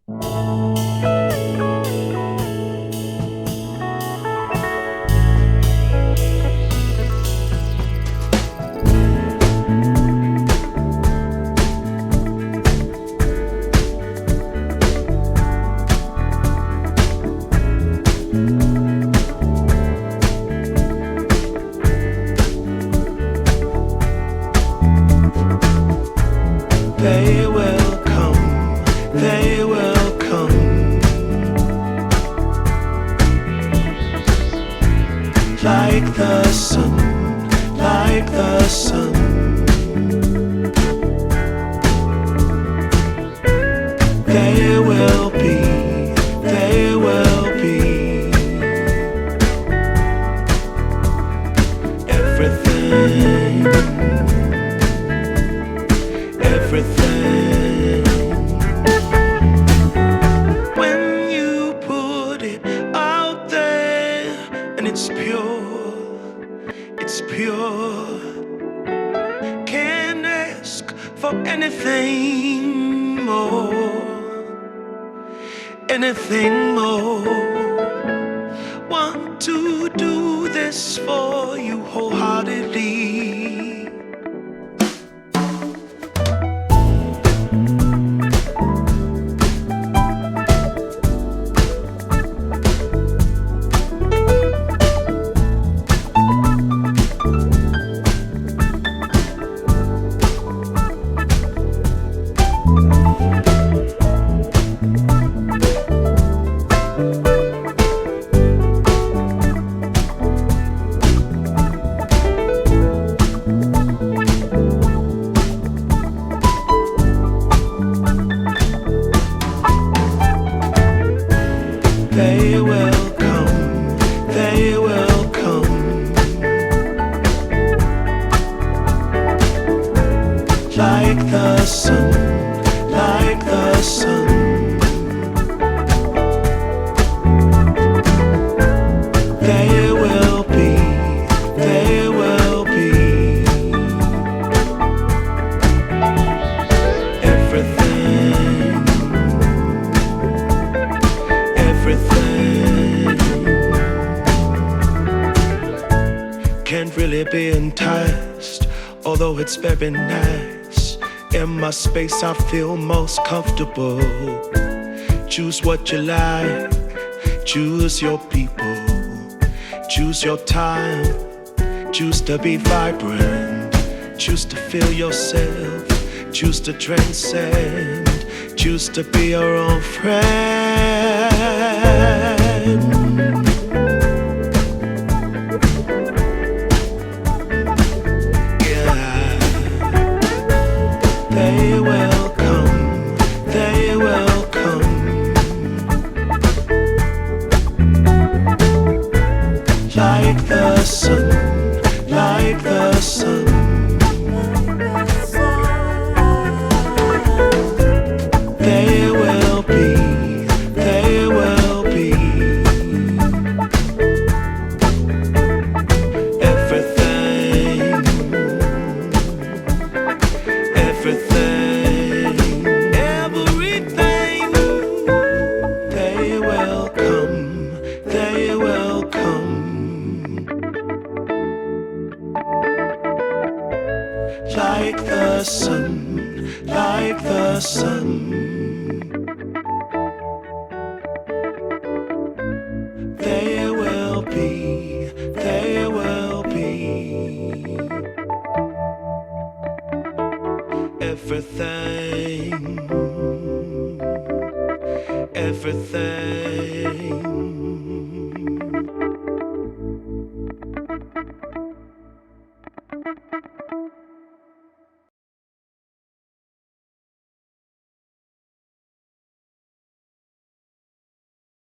They will come, they will come, like the sun, like the sun. They will be, they will be everything, everything. When you put it out there and it's pure, it's pure. Can't ask for anything more, anything more. Want to do this for you wholeheartedly. They will come, they will come, like the sun, like the sun. They will be, they will be everything, everything. Can't really be enticed, although it's very nice. In my space I feel most comfortable. Choose what you like, choose your people, choose your time, choose to be vibrant, choose to feel yourself, choose to transcend, choose to be your own friend. Yeah, they will come, they will come, like the sun, like the sun. They will be, they will be everything, everything, everything. They will come, they will come, like the sun, like the sun. They will be, they will be everything, everything.